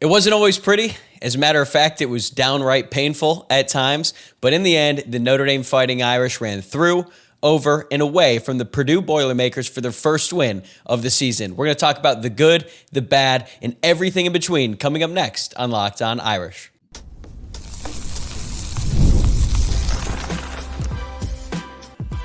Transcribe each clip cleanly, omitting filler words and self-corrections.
It wasn't always pretty. As a matter of fact, it was downright painful at times. But in the end, the Notre Dame Fighting Irish ran through, over, and away from the Purdue Boilermakers for their first win of the season. We're going to talk about the good, the bad, and everything in between coming up next on Locked On Irish.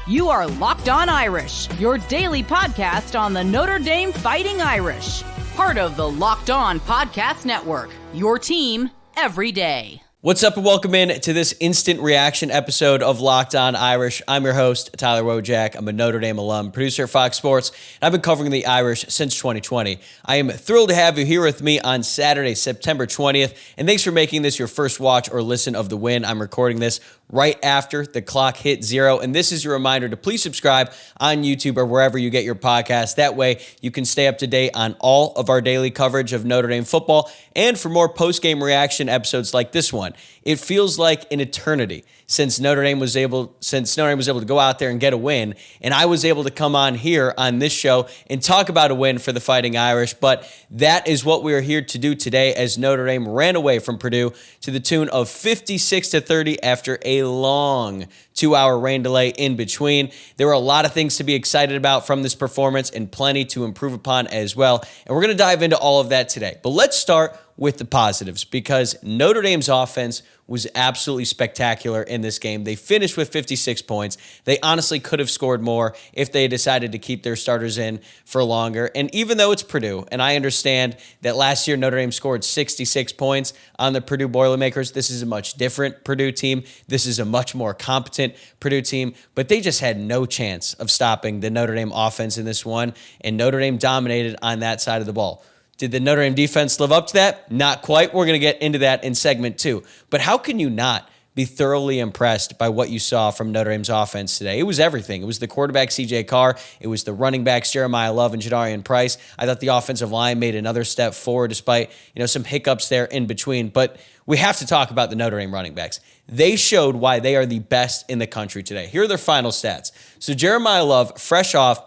You are Locked On Irish, your daily podcast on the Notre Dame Fighting Irish. Part of the Locked On Podcast Network, your team every day. What's up and welcome in to this instant reaction episode of Locked On Irish. I'm your host, Tyler Wojciak. I'm a Notre Dame alum, producer at Fox Sports, and I've been covering the Irish since 2020. I am thrilled to have you here with me on Saturday, September 20th, and thanks for making this your first watch or listen of the win. I'm recording this right after the clock hit zero. And this is your reminder to please subscribe on YouTube or wherever you get your podcasts. That way you can stay up to date on all of our daily coverage of Notre Dame football. And for more post-game reaction episodes like this one, it feels like an eternity since Notre Dame was able to go out there and get a win. And I was able to come on here on this show and talk about a win for the Fighting Irish. But that is what we are here to do today as Notre Dame ran away from Purdue to the tune of 56-30 after a long 2-hour rain delay in between. There were a lot of things to be excited about from this performance and plenty to improve upon as well. And we're going to dive into all of that today. But let's start with the positives because Notre Dame's offense was absolutely spectacular in this game. They finished with 56 points. They honestly could have scored more if they decided to keep their starters in for longer. And even though it's Purdue, and I understand that last year Notre Dame scored 66 points on the Purdue Boilermakers, this is a much different Purdue team. This is a much more competent Purdue team, but they just had no chance of stopping the Notre Dame offense in this one, and Notre Dame dominated on that side of the ball. Did the Notre Dame defense live up to that? Not quite. We're going to get into that in segment 2. But how can you not be thoroughly impressed by what you saw from Notre Dame's offense today? It was everything. It was the quarterback, CJ Carr. It was the running backs, Jeremiah Love and Jadarian Price. I thought the offensive line made another step forward despite, some hiccups there in between. But we have to talk about the Notre Dame running backs. They showed why they are the best in the country today. Here are their final stats. So Jeremiah Love, fresh off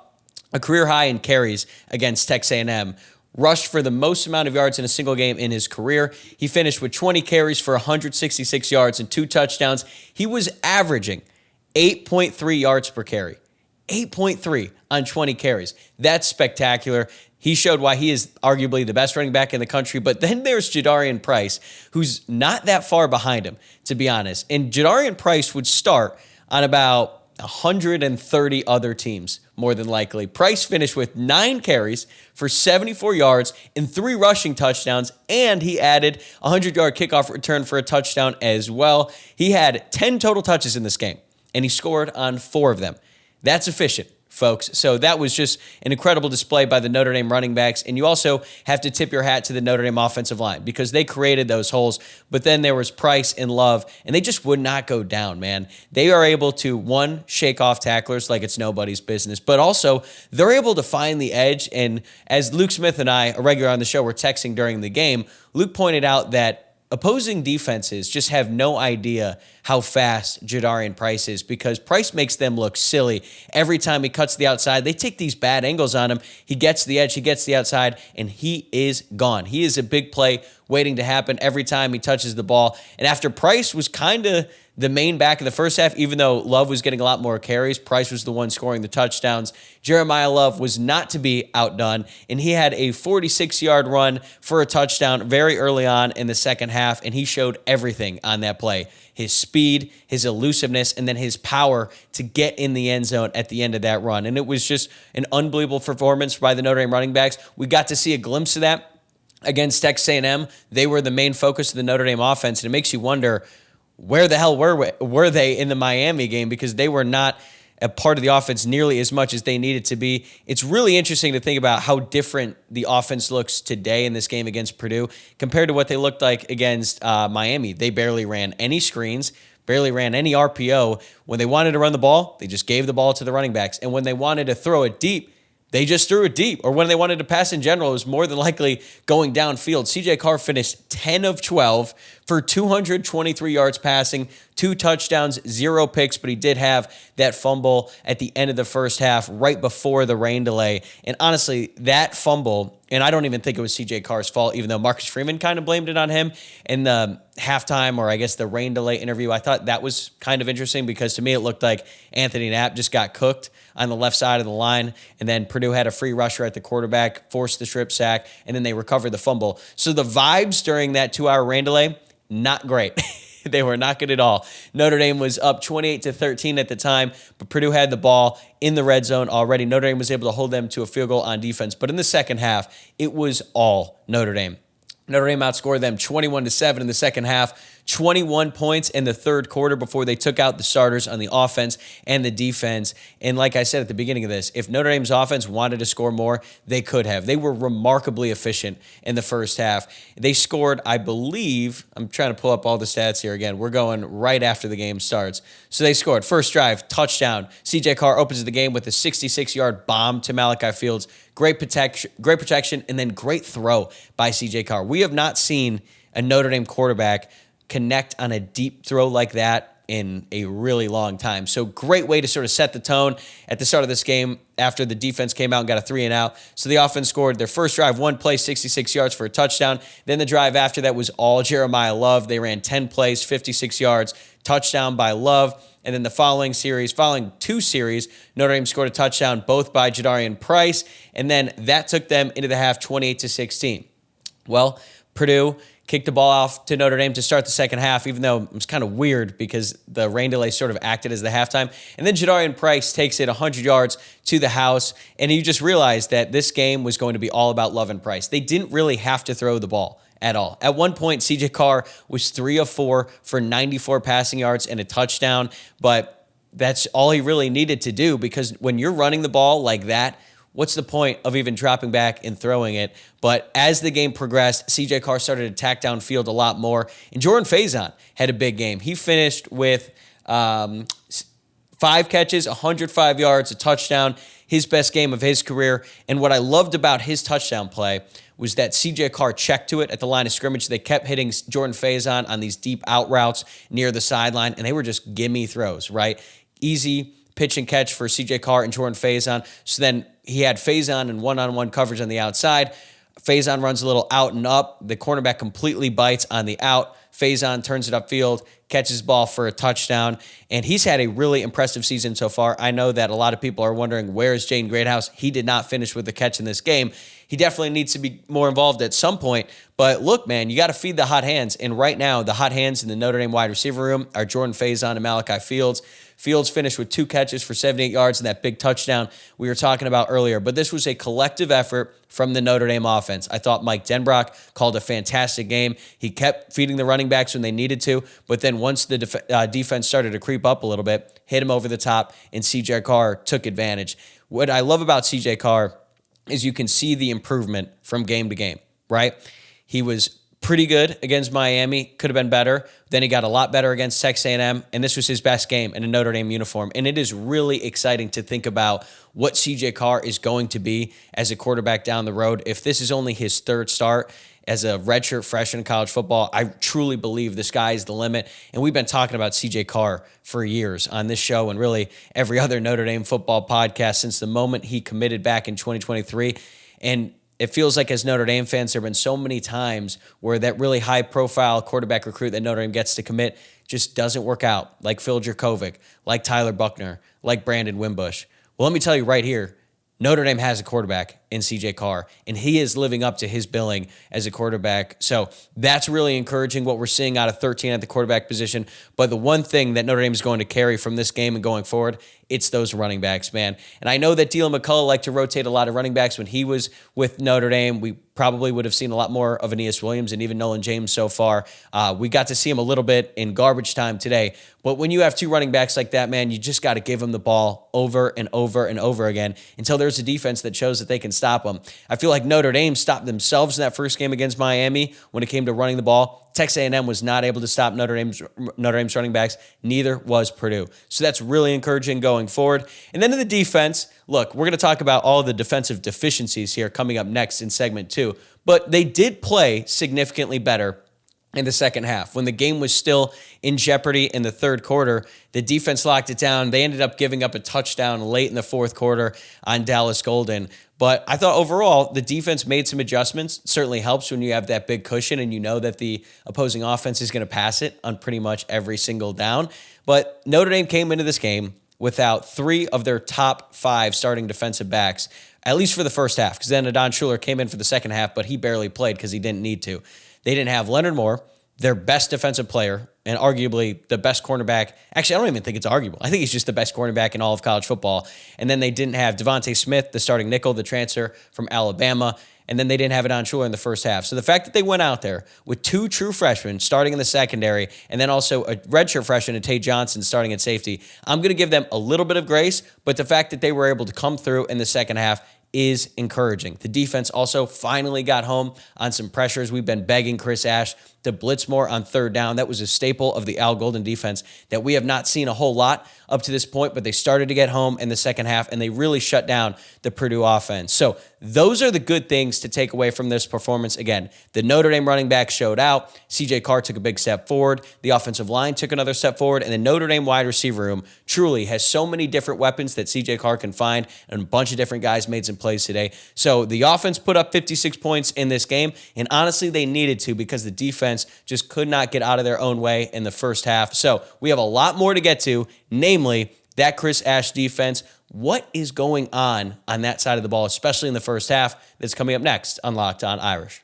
a career high in carries against Texas A&M, rushed for the most amount of yards in a single game in his career. He finished with 20 carries for 166 yards and 2 touchdowns. He was averaging 8.3 yards per carry. 8.3 on 20 carries. That's spectacular. He showed why he is arguably the best running back in the country. But then there's Jadarian Price, who's not that far behind him, to be honest. And Jadarian Price would start on about 130 other teams, more than likely. Price finished with 9 carries for 74 yards and 3 rushing touchdowns, and he added a 100-yard kickoff return for a touchdown as well. He had 10 total touches in this game, and he scored on 4 of them. That's efficient, folks. So that was just an incredible display by the Notre Dame running backs. And you also have to tip your hat to the Notre Dame offensive line because they created those holes. But then there was Price and Love, and they just would not go down, man. They are able to, one, shake off tacklers like it's nobody's business, but also they're able to find the edge. And as Luke Smith and I, a regular on the show, were texting during the game, Luke pointed out that opposing defenses just have no idea how fast Jadarian Price is because Price makes them look silly every time he cuts the outside. They take these bad angles on him. He gets the edge, he gets the outside, and he is gone. He is a big play waiting to happen every time he touches the ball. And after Price was kind of the main back in the first half, even though Love was getting a lot more carries, Price was the one scoring the touchdowns. Jeremiah Love was not to be outdone, and he had a 46-yard run for a touchdown very early on in the second half, and he showed everything on that play. His speed, his elusiveness, and then his power to get in the end zone at the end of that run. And it was just an unbelievable performance by the Notre Dame running backs. We got to see a glimpse of that against Texas A&M. They were the main focus of the Notre Dame offense, and it makes you wonder, where the hell were they in the Miami game? Because they were not a part of the offense nearly as much as they needed to be. It's really interesting to think about how different the offense looks today in this game against Purdue compared to what they looked like against Miami. They barely ran any screens, barely ran any RPO. When they wanted to run the ball, they just gave the ball to the running backs. And when they wanted to throw it deep, they just threw it deep. Or when they wanted to pass in general, it was more than likely going downfield. CJ Carr finished 10 of 12 for 223 yards passing, 2 touchdowns, 0 picks, but he did have that fumble at the end of the first half, right before the rain delay. And honestly, that fumble, and I don't even think it was CJ Carr's fault, even though Marcus Freeman kind of blamed it on him in the halftime, or I guess the rain delay interview. I thought that was kind of interesting because to me it looked like Anthony Knapp just got cooked on the left side of the line, and then Purdue had a free rusher at the quarterback, forced the strip sack, and then they recovered the fumble. So the vibes during that 2-hour rain delay, not great. They were not good at all. Notre Dame was up 28-13 at the time, but Purdue had the ball in the red zone already. Notre Dame was able to hold them to a field goal on defense. But in the second half, it was all Notre Dame. Notre Dame outscored them 21-7 in the second half, 21 points in the third quarter before they took out the starters on the offense and the defense. And like I said at the beginning of this, if Notre Dame's offense wanted to score more, they could have. They were remarkably efficient in the first half. They scored, I believe, I'm trying to pull up all the stats here again. We're going right after the game starts. So they scored. First drive, touchdown. CJ Carr opens the game with a 66-yard bomb to Malachi Fields. Great protection, and then great throw by CJ Carr. We have not seen a Notre Dame quarterback connect on a deep throw like that in a really long time. So great way to sort of set the tone at the start of this game after the defense came out and got a 3-and-out. So the offense scored their first drive, 1 play, 66 yards for a touchdown. Then the drive after that was all Jeremiah Love. They ran 10 plays, 56 yards, touchdown by Love. And then the following 2 series, Notre Dame scored a touchdown, both by Jadarian Price. And then that took them into the half 28-16. Well, Purdue kicked the ball off to Notre Dame to start the second half, even though it was kind of weird because the rain delay sort of acted as the halftime. And then Jadarian Price takes it 100 yards to the house, and you just realized that this game was going to be all about Love and Price. They didn't really have to throw the ball at all. At one point, CJ Carr was 3 of 4 for 94 passing yards and a touchdown, but that's all he really needed to do because when you're running the ball like that, what's the point of even dropping back and throwing it? But as the game progressed, CJ Carr started to attack downfield a lot more. And Jordan Faison had a big game. He finished with 5 catches, 105 yards, a touchdown, his best game of his career. And what I loved about his touchdown play was that CJ Carr checked to it at the line of scrimmage. They kept hitting Jordan Faison on these deep out routes near the sideline, and they were just gimme throws, right? Easy pitch and catch for CJ Carr and Jordan Faison. So then he had Faison in one-on-one coverage on the outside. Faison runs a little out and up. The cornerback completely bites on the out. Faison turns it upfield, catches the ball for a touchdown, and he's had a really impressive season so far. I know that a lot of people are wondering, where is Jaden Greathouse? He did not finish with a catch in this game. He definitely needs to be more involved at some point. But look, man, you got to feed the hot hands. And right now, the hot hands in the Notre Dame wide receiver room are Jordan Faison and Malachi Fields. Fields finished with 2 catches for 78 yards and that big touchdown we were talking about earlier. But this was a collective effort from the Notre Dame offense. I thought Mike Denbrock called a fantastic game. He kept feeding the running backs when they needed to, but then once the defense started to creep up a little bit, hit him over the top, and CJ Carr took advantage. What I love about CJ Carr is you can see the improvement from game to game, right? He was pretty good against Miami, could have been better. Then he got a lot better against Texas A&M, and this was his best game in a Notre Dame uniform. And it is really exciting to think about what CJ Carr is going to be as a quarterback down the road. If this is only his 3rd start as a redshirt freshman in college football, I truly believe the sky is the limit. And we've been talking about CJ Carr for years on this show and really every other Notre Dame football podcast since the moment he committed back in 2023. And it feels like as Notre Dame fans, there have been so many times where that really high-profile quarterback recruit that Notre Dame gets to commit just doesn't work out, like Phil Jurkovec, like Tyler Buckner, like Brandon Wimbush. Well, let me tell you right here, Notre Dame has a quarterback in CJ Carr, and he is living up to his billing as a quarterback. So that's really encouraging what we're seeing out of 13 at the quarterback position. But the one thing that Notre Dame is going to carry from this game and going forward, it's those running backs, man. And I know that Dylan McCullough liked to rotate a lot of running backs when he was with Notre Dame. We probably would have seen a lot more of Aeneas Williams and even Nolan James so far. We got to see him a little bit in garbage time today. But when you have 2 running backs like that, man, you just got to give them the ball over and over and over again until there's a defense that shows that they can stop them. I feel like Notre Dame stopped themselves in that first game against Miami when it came to running the ball. Texas A&M was not able to stop Notre Dame's running backs. Neither was Purdue. So that's really encouraging going forward. And then to the defense, look, we're going to talk about all the defensive deficiencies here coming up next in segment 2. But they did play significantly better in the second half. When the game was still in jeopardy in the third quarter, the defense locked it down. They ended up giving up a touchdown late in the fourth quarter on Dallas Golden. But I thought overall, the defense made some adjustments. It certainly helps when you have that big cushion and you know that the opposing offense is going to pass it on pretty much every single down. But Notre Dame came into this game without 3 of their top 5 starting defensive backs, at least for the first half, because then Adon Schuler came in for the second half, but he barely played because he didn't need to. They didn't have Leonard Moore, their best defensive player, and arguably the best cornerback. Actually, I don't even think it's arguable. I think he's just the best cornerback in all of college football. And then they didn't have Devontae Smith, the starting nickel, the transfer from Alabama. And then they didn't have Adon Schuler in the first half. So the fact that they went out there with 2 true freshmen starting in the secondary and then also a redshirt freshman, Tay Johnson, starting at safety, I'm going to give them a little bit of grace. But the fact that they were able to come through in the second half is encouraging. The defense also finally got home on some pressures. We've been begging Chris Ash to blitz more on third down. That was a staple of the Al Golden defense that we have not seen a whole lot up to this point, but they started to get home in the second half, and they really shut down the Purdue offense. So those are the good things to take away from this performance. Again, the Notre Dame running back showed out. CJ Carr took a big step forward. The offensive line took another step forward, and the Notre Dame wide receiver room truly has so many different weapons that CJ Carr can find, and a bunch of different guys made some plays today. So the offense put up 56 points in this game, and honestly, they needed to because the defense just could not get out of their own way in the first half. So we have a lot more to get to, namely that Chris Ash defense. What is going on that side of the ball, especially in the first half? That's coming up next on Locked On Irish.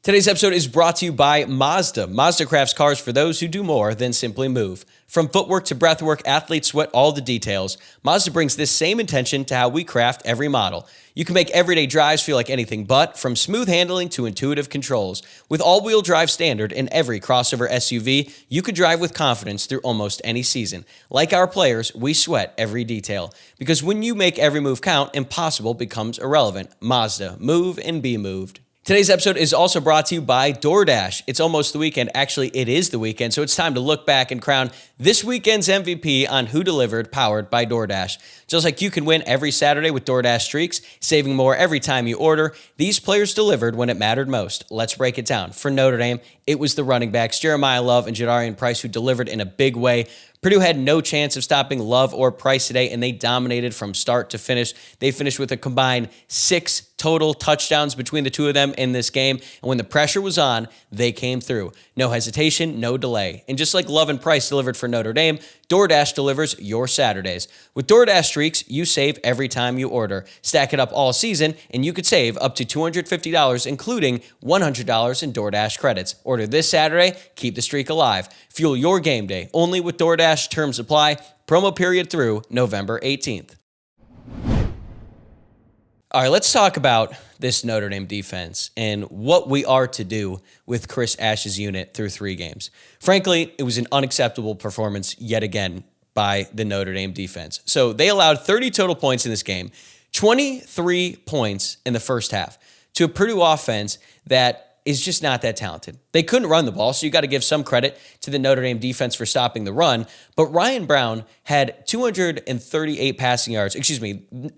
Today's episode is brought to you by Mazda. Mazda crafts cars for those who do more than simply move. From footwork to breathwork, athletes sweat all the details. Mazda brings this same intention to how we craft every model. You can make everyday drives feel like anything but, from smooth handling to intuitive controls. With all-wheel drive standard in every crossover SUV, you could drive with confidence through almost any season. Like our players, we sweat every detail. Because when you make every move count, impossible becomes irrelevant. Mazda. Move and be moved. Today's episode is also brought to you by DoorDash. It's almost the weekend. Actually, it is the weekend, so it's time to look back and crown this weekend's MVP on Who Delivered, powered by DoorDash. Just like you can win every Saturday with DoorDash Streaks, saving more every time you order, these players delivered when it mattered most. Let's break it down. For Notre Dame, it was the running backs, Jeremiah Love and Jadarian Price, who delivered in a big way. Purdue had no chance of stopping Love or Price today, and they dominated from start to finish. They finished with a combined 6 total touchdowns between the two of them in this game, and when the pressure was on, they came through. No hesitation, no delay. And just like Love and Price delivered for Notre Dame, DoorDash delivers your Saturdays. With DoorDash Streaks, you save every time you order. Stack it up all season, and you could save up to $250, including $100 in DoorDash credits. Order this Saturday, keep the streak alive. Fuel your game day, only with DoorDash. Terms apply. Promo period through November 18th. All right, let's talk about this Notre Dame defense and what we are to do with Chris Ash's unit through 3 games. Frankly, it was an unacceptable performance yet again by the Notre Dame defense. So they allowed 30 total points in this game, 23 points in the first half, to a Purdue offense that is just not that talented. They couldn't run the ball, so you got to give some credit to the Notre Dame defense for stopping the run. But Ryan Brown had 238 passing yards.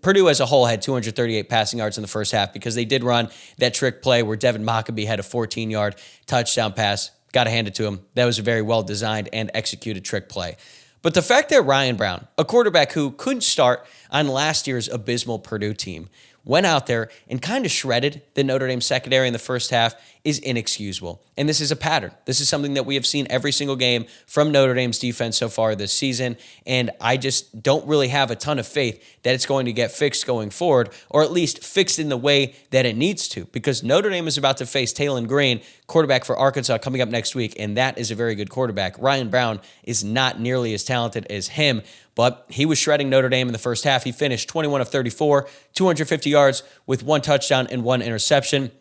Purdue as a whole had 238 passing yards in the first half because they did run that trick play where Devin Mockabee had a 14-yard touchdown pass. Got to hand it to him. That was a very well-designed and executed trick play. But the fact that Ryan Brown, a quarterback who couldn't start on last year's abysmal Purdue team, went out there and kind of shredded the Notre Dame secondary in the first half is inexcusable. And this is a pattern. This is something that we have seen every single game from Notre Dame's defense so far this season. And I just don't really have a ton of faith that it's going to get fixed going forward, or at least fixed in the way that it needs to, because Notre Dame is about to face Taylon Green, quarterback for Arkansas, coming up next week. And that is a very good quarterback. Ryan Brown is not nearly as talented as him, but he was shredding Notre Dame in the first half. He finished 21 of 34, 250 yards with 1 touchdown and 1 interception.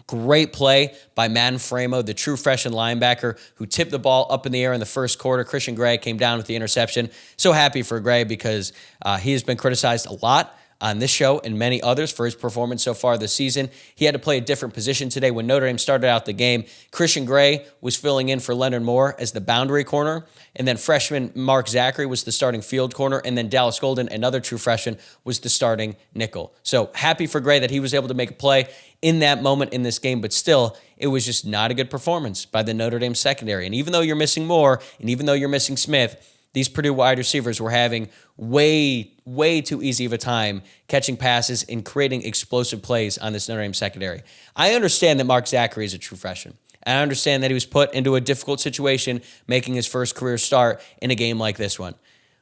Great play by Madden Framo, the true freshman linebacker who tipped the ball up in the air in the first quarter. Christian Gray came down with the interception. So happy for Gray because he has been criticized a lot on this show and many others for his performance so far this season. He had to play a different position today. When Notre Dame started out the game, Christian Gray was filling in for Leonard Moore as the boundary corner, and then freshman Mark Zachary was the starting field corner, and then Dallas Golden, another true freshman, was the starting nickel. So happy for Gray that he was able to make a play in that moment in this game, but still, it was just not a good performance by the Notre Dame secondary. And even though you're missing Moore, and even though you're missing Smith, these Purdue wide receivers were having way too easy of a time catching passes and creating explosive plays on this Notre Dame secondary. I understand that Mark Zachary is a true freshman. I understand that he was put into a difficult situation making his first career start in a game like this one.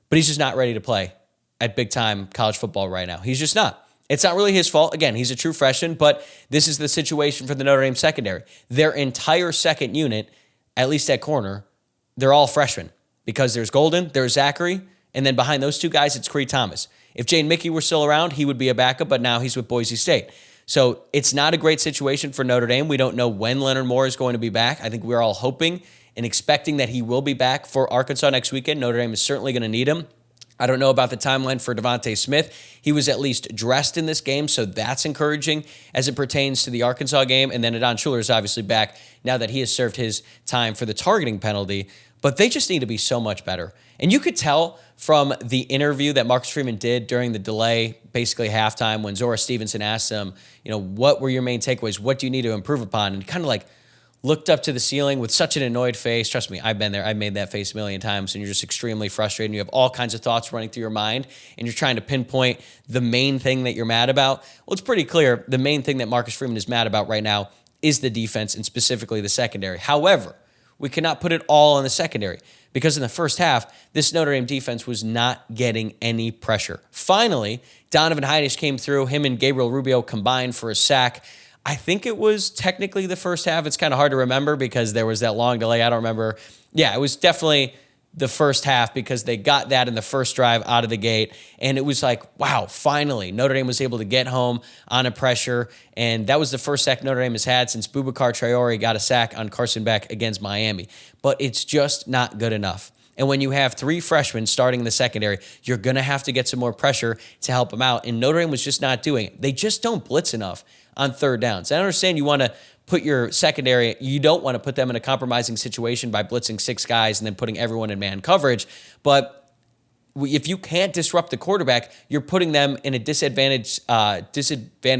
But he's just not ready to play at big-time college football right now. He's just not. It's not really his fault. Again, he's a true freshman, but this is the situation for the Notre Dame secondary. Their entire second unit, at least at corner, they're all freshmen because there's Golden, there's Zachary, and then behind those two guys, it's Creed Thomas. If Jane Mickey were still around, he would be a backup, but now he's with Boise State. So it's not a great situation for Notre Dame. We don't know when Leonard Moore is going to be back. I think we're all hoping and expecting that he will be back for Arkansas next weekend. Notre Dame is certainly going to need him. I don't know about the timeline for Devontae Smith. He was at least dressed in this game, so that's encouraging as it pertains to the Arkansas game. And then Adon Schuler is obviously back now that he has served his time for the targeting penalty. But they just need to be so much better. And you could tell from the interview that Marcus Freeman did during the delay, basically halftime, when Zora Stevenson asked him, what were your main takeaways? What do you need to improve upon? And kind of like looked up to the ceiling with such an annoyed face. Trust me, I've been there. I've made that face a million times, and you're just extremely frustrated, and you have all kinds of thoughts running through your mind, and you're trying to pinpoint the main thing that you're mad about. Well, it's pretty clear the main thing that Marcus Freeman is mad about right now is the defense, and specifically the secondary. However, we cannot put it all on the secondary because in the first half, this Notre Dame defense was not getting any pressure. Finally, Donovan Heinisch came through. Him and Gabriel Rubio combined for a sack. I think it was technically the first half. It's kind of hard to remember because there was that long delay. I don't remember. Yeah, it was definitely the first half because they got that in the first drive out of the gate. And it was like, wow, finally, Notre Dame was able to get home on a pressure. And that was the first sack Notre Dame has had since Boubacar Traore got a sack on Carson Beck against Miami. But it's just not good enough. And when you have three freshmen starting in the secondary, you're going to have to get some more pressure to help them out. And Notre Dame was just not doing it. They just don't blitz enough on third downs. I understand you want to put your secondary, you don't want to put them in a compromising situation by blitzing six guys and then putting everyone in man coverage. But if you can't disrupt the quarterback, you're putting them in a disadvantaged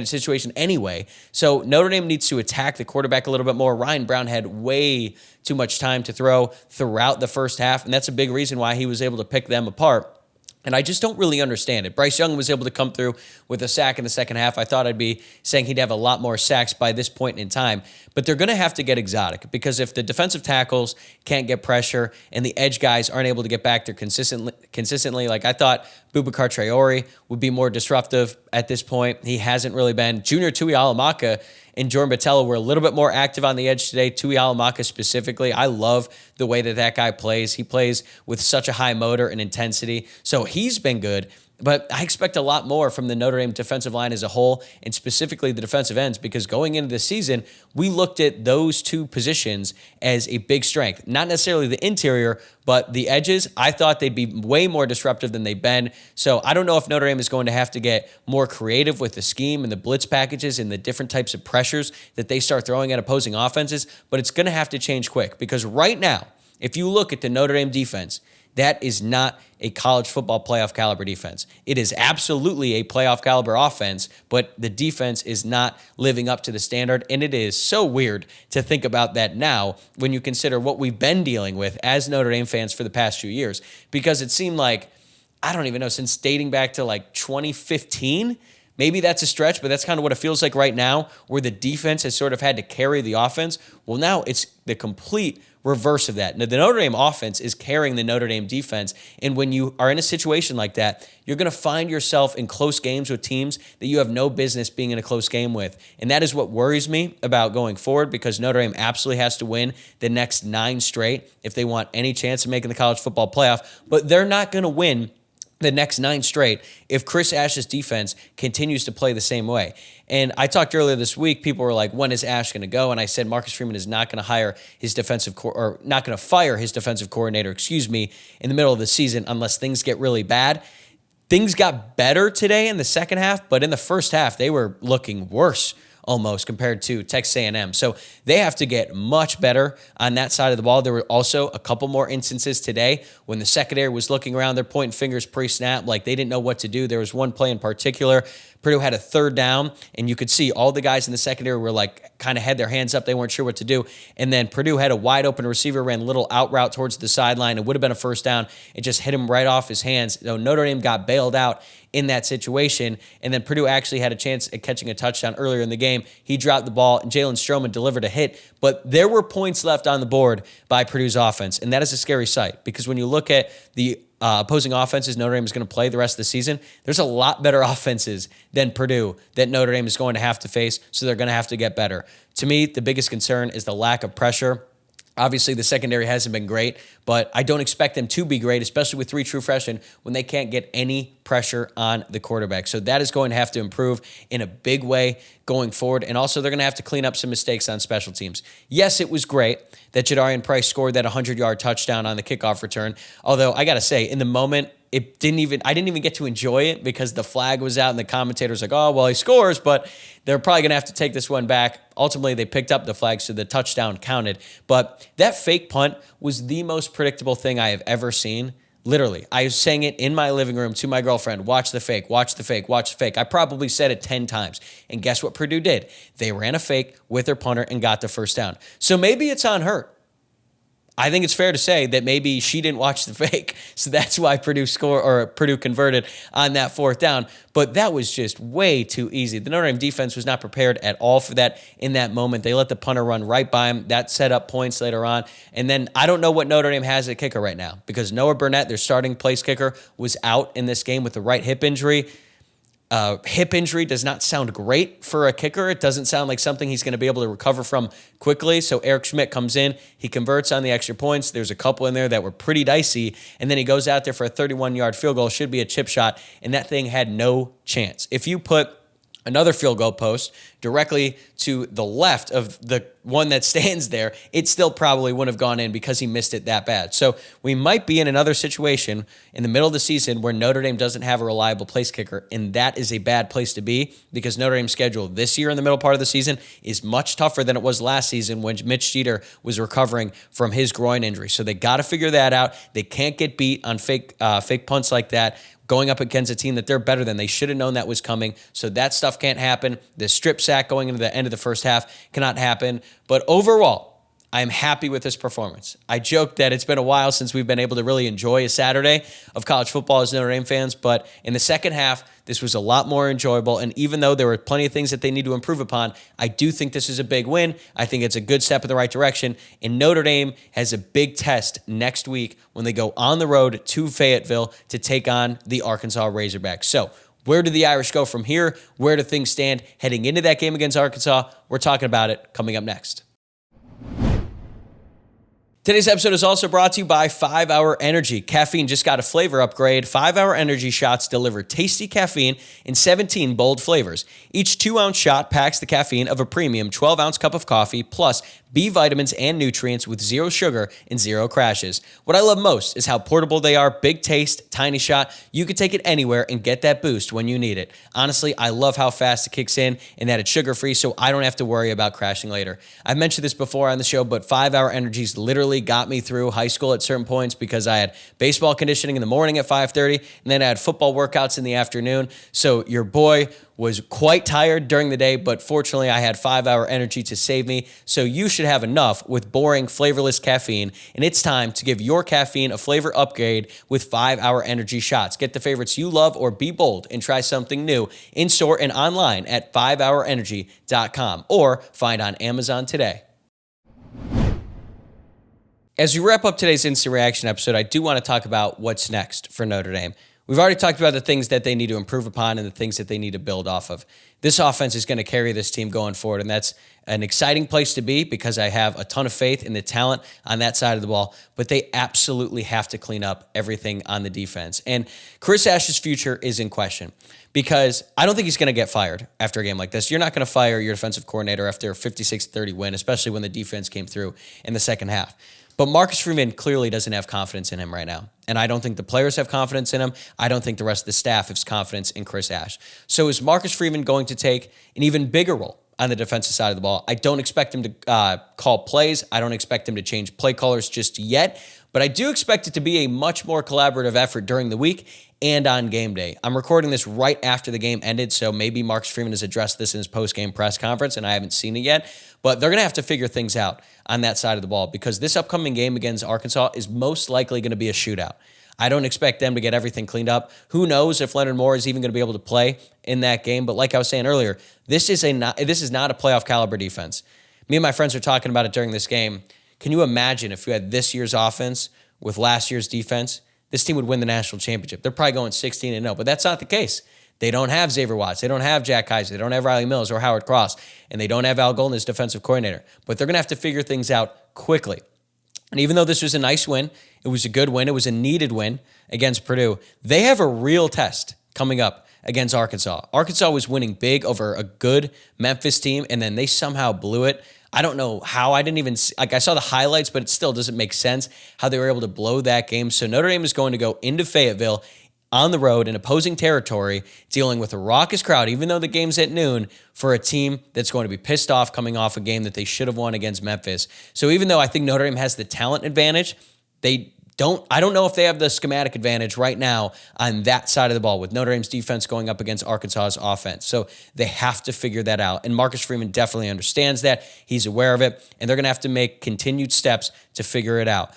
situation anyway. So Notre Dame needs to attack the quarterback a little bit more. Ryan Brown had way too much time to throw throughout the first half, and that's a big reason why he was able to pick them apart. And I just don't really understand it. Bryce Young was able to come through with a sack in the second half. I thought I'd be saying he'd have a lot more sacks by this point in time. But they're going to have to get exotic because if the defensive tackles can't get pressure and the edge guys aren't able to get back there consistently, like I thought Boubacar Traore would be more disruptive at this point. He hasn't really been. Junior Tui Alamaka and Jordan Botelho were a little bit more active on the edge today. Tui Alamaka specifically, I love the way that guy plays. He plays with such a high motor and intensity. So he's been good. But I expect a lot more from the Notre Dame defensive line as a whole, and specifically the defensive ends, because going into the season, we looked at those two positions as a big strength. Not necessarily the interior, but the edges. I thought they'd be way more disruptive than they've been. So I don't know if Notre Dame is going to have to get more creative with the scheme and the blitz packages and the different types of pressures that they start throwing at opposing offenses, but it's going to have to change quick because right now, if you look at the Notre Dame defense, that is not a college football playoff caliber defense. It is absolutely a playoff caliber offense, but the defense is not living up to the standard. And it is so weird to think about that now when you consider what we've been dealing with as Notre Dame fans for the past few years, because it seemed like, I don't even know, since dating back to like 2015, maybe that's a stretch, but that's kind of what it feels like right now, where the defense has sort of had to carry the offense. Well, now it's the complete reverse of that. Now, the Notre Dame offense is carrying the Notre Dame defense, and when you are in a situation like that, you're going to find yourself in close games with teams that you have no business being in a close game with, and that is what worries me about going forward, because Notre Dame absolutely has to win the next 9 straight if they want any chance of making the college football playoff, but they're not going to win the next 9 straight if Chris Ash's defense continues to play the same way. And I talked earlier this week, people were like, when is Ash going to go? And I said Marcus Freeman is not going to hire his not going to fire his defensive coordinator, in the middle of the season unless things get really bad. things got better today in the second half, but in the first half, they were looking worse almost compared to Texas A&M. So they have to get much better on that side of the ball. There were also a couple more instances today when the secondary was looking around, they're pointing fingers pre-snap, like they didn't know what to do. There was one play in particular, Purdue had a third down, and you could see all the guys in the secondary were like kind of had their hands up. They weren't sure what to do. And then Purdue had a wide open receiver, ran a little out route towards the sideline. It would have been a first down. It just hit him right off his hands. So Notre Dame got bailed out in that situation. And then Purdue actually had a chance at catching a touchdown earlier in the game. He dropped the ball, and Jalen Stroman delivered a hit. But there were points left on the board by Purdue's offense. And that is a scary sight, because when you look at the opposing offenses Notre Dame is going to play the rest of the season, there's a lot better offenses than Purdue that Notre Dame is going to have to face, so they're going to have to get better. To me, the biggest concern is the lack of pressure. Obviously, the secondary hasn't been great, but I don't expect them to be great, especially with three true freshmen, when they can't get any pressure on the quarterback. So that is going to have to improve in a big way going forward. And also, they're going to have to clean up some mistakes on special teams. Yes, it was great that Jadarian Price scored that 100-yard touchdown on the kickoff return. Although, I got to say, in the moment, I didn't even get to enjoy it because the flag was out and the commentator was like, oh, well, he scores, but they're probably going to have to take this one back. Ultimately, they picked up the flag, so the touchdown counted. But that fake punt was the most predictable thing I have ever seen. Literally, I was saying it in my living room to my girlfriend, watch the fake, watch the fake, watch the fake. I probably said it 10 times. And guess what Purdue did? They ran a fake with their punter and got the first down. So maybe it's on her. I think it's fair to say that maybe she didn't watch the fake, so that's why Purdue converted on that fourth down. But that was just way too easy. The Notre Dame defense was not prepared at all for that in that moment. They let the punter run right by him. That set up points later on. And then I don't know what Notre Dame has at kicker right now, because Noah Burnett, their starting place kicker, was out in this game with a right hip injury. Hip injury does not sound great for a kicker. It doesn't sound like something he's going to be able to recover from quickly. So Eric Schmidt comes in. He converts on the extra points. There's a couple in there that were pretty dicey. And then he goes out there for a 31-yard field goal. Should be a chip shot. And that thing had no chance. If you put another field goal post directly to the left of the one that stands there, it still probably wouldn't have gone in because he missed it that bad. So we might be in another situation in the middle of the season where Notre Dame doesn't have a reliable place kicker, and that is a bad place to be, because Notre Dame's schedule this year in the middle part of the season is much tougher than it was last season when Mitch Jeter was recovering from his groin injury. So they got to figure that out. They can't get beat on fake punts like that, going up against a team that they're better than. They should have known that was coming. So that stuff can't happen. The strip sack going into the end of the first half cannot happen. But overall, I am happy with this performance. I joked that it's been a while since we've been able to really enjoy a Saturday of college football as Notre Dame fans, but in the second half, this was a lot more enjoyable, and even though there were plenty of things that they need to improve upon, I do think this is a big win. I think it's a good step in the right direction, and Notre Dame has a big test next week when they go on the road to Fayetteville to take on the Arkansas Razorbacks. So, where do the Irish go from here? Where do things stand heading into that game against Arkansas? We're talking about it coming up next. Today's episode is also brought to you by 5 Hour Energy. Caffeine just got a flavor upgrade. 5 Hour Energy shots deliver tasty caffeine in 17 bold flavors. Each 2-ounce shot packs the caffeine of a premium 12-ounce cup of coffee, plus B vitamins and nutrients with zero sugar and zero crashes. What I love most is how portable they are. Big taste, tiny shot. You can take it anywhere and get that boost when you need it. Honestly, I love how fast it kicks in and that it's sugar-free, so I don't have to worry about crashing later. I've mentioned this before on the show, but 5 Hour Energy's literally got me through high school at certain points, because I had baseball conditioning in the morning at 5:30, and then I had football workouts in the afternoon. So your boy was quite tired during the day, but fortunately I had 5 Hour Energy to save me. So you should have enough with boring, flavorless caffeine, and it's time to give your caffeine a flavor upgrade with 5 Hour Energy shots. Get the favorites you love, or be bold and try something new in-store and online at 5hourenergy.com, or find on Amazon today. As we wrap up today's Instant Reaction episode, I do want to talk about what's next for Notre Dame. We've already talked about the things that they need to improve upon and the things that they need to build off of. This offense is going to carry this team going forward, and that's an exciting place to be, because I have a ton of faith in the talent on that side of the ball, but they absolutely have to clean up everything on the defense. And Chris Ash's future is in question, because I don't think he's going to get fired after a game like this. You're not going to fire your defensive coordinator after a 56-30 win, especially when the defense came through in the second half. But Marcus Freeman clearly doesn't have confidence in him right now. And I don't think the players have confidence in him. I don't think the rest of the staff has confidence in Chris Ash. So is Marcus Freeman going to take an even bigger role on the defensive side of the ball? I don't expect him to call plays. I don't expect him to change play callers just yet. But I do expect it to be a much more collaborative effort during the week and on game day. I'm recording this right after the game ended, so maybe Marcus Freeman has addressed this in his post-game press conference, and I haven't seen it yet. But they're going to have to figure things out on that side of the ball because this upcoming game against Arkansas is most likely going to be a shootout. I don't expect them to get everything cleaned up. Who knows if Leonard Moore is even going to be able to play in that game. But like I was saying earlier, this is not a playoff caliber defense. Me and my friends were talking about it during this game. Can you imagine if you had this year's offense with last year's defense? This team would win the national championship. They're probably going 16-0, but that's not the case. They don't have Xavier Watts. They don't have Jack Kaiser. They don't have Riley Mills or Howard Cross. And they don't have Al Golden as defensive coordinator. But they're going to have to figure things out quickly. And even though this was a nice win, it was a good win, it was a needed win against Purdue, they have a real test coming up against Arkansas. Arkansas was winning big over a good Memphis team, and then they somehow blew it. I don't know how. I didn't even see, I saw the highlights, but it still doesn't make sense how they were able to blow that game. So Notre Dame is going to go into Fayetteville on the road in opposing territory, dealing with a raucous crowd, even though the game's at noon, for a team that's going to be pissed off coming off a game that they should have won against Memphis. So even though I think Notre Dame has the talent advantage, I don't know if they have the schematic advantage right now on that side of the ball with Notre Dame's defense going up against Arkansas's offense. So they have to figure that out. And Marcus Freeman definitely understands that. He's aware of it. And they're going to have to make continued steps to figure it out.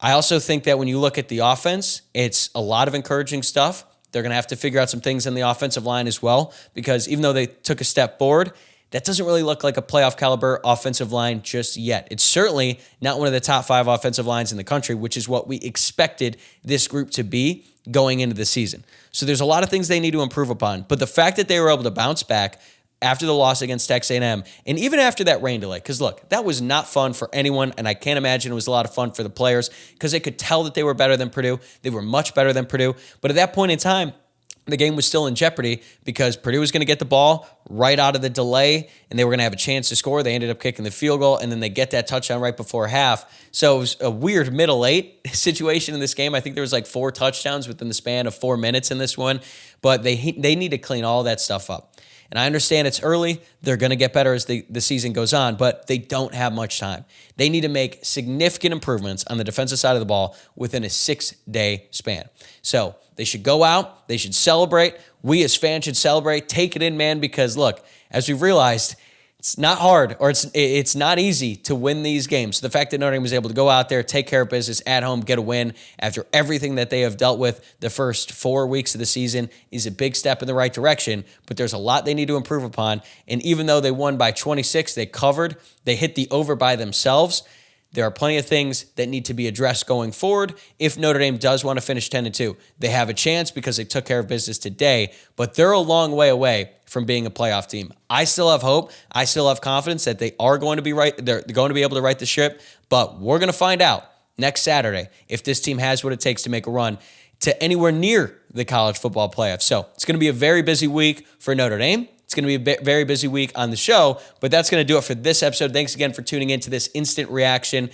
I also think that when you look at the offense, it's a lot of encouraging stuff. They're going to have to figure out some things in the offensive line as well, because even though they took a step forward, that doesn't really look like a playoff caliber offensive line just yet. It's certainly not one of the top 5 offensive lines in the country, which is what we expected this group to be going into the season. So there's a lot of things they need to improve upon. But the fact that they were able to bounce back after the loss against Texas A&M, and even after that rain delay, because look, that was not fun for anyone, and I can't imagine it was a lot of fun for the players, because they could tell that they were better than Purdue. They were much better than Purdue. But at that point in time, the game was still in jeopardy because Purdue was going to get the ball right out of the delay, and they were going to have a chance to score. They ended up kicking the field goal, and then they get that touchdown right before half. So it was a weird middle-eight situation in this game. I think there was like 4 touchdowns within the span of 4 minutes in this one, but they need to clean all that stuff up. And I understand it's early. They're going to get better as the season goes on, but they don't have much time. They need to make significant improvements on the defensive side of the ball within a 6-day span. So they should go out. They should celebrate. We as fans should celebrate. Take it in, man, because look, as we've realized, it's not hard, or it's not easy to win these games. So the fact that Notre Dame was able to go out there, take care of business at home, get a win after everything that they have dealt with the first 4 weeks of the season is a big step in the right direction, but there's a lot they need to improve upon. And even though they won by 26, they covered, they hit the over by themselves. There are plenty of things that need to be addressed going forward if Notre Dame does want to finish 10-2. They have a chance because they took care of business today, but they're a long way away from being a playoff team. I still have hope. I still have confidence that they are going to be right. They're going to be able to right the ship, but we're going to find out next Saturday if this team has what it takes to make a run to anywhere near the college football playoffs. So it's going to be a very busy week for Notre Dame. It's going to be a very busy week on the show, but that's going to do it for this episode. Thanks again for tuning into this instant reaction.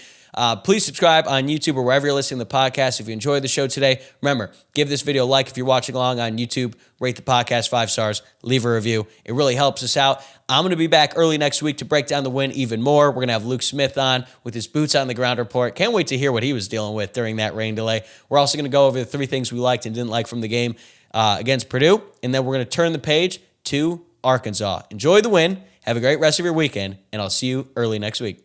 Please subscribe on YouTube or wherever you're listening to the podcast. If you enjoyed the show today, remember, give this video a like if you're watching along on YouTube. Rate the podcast 5 stars. Leave a review. It really helps us out. I'm going to be back early next week to break down the win even more. We're going to have Luke Smith on with his boots on the ground report. Can't wait to hear what he was dealing with during that rain delay. We're also going to go over the 3 things we liked and didn't like from the game against Purdue, and then we're going to turn the page to Arkansas. Enjoy the win. Have a great rest of your weekend, and I'll see you early next week.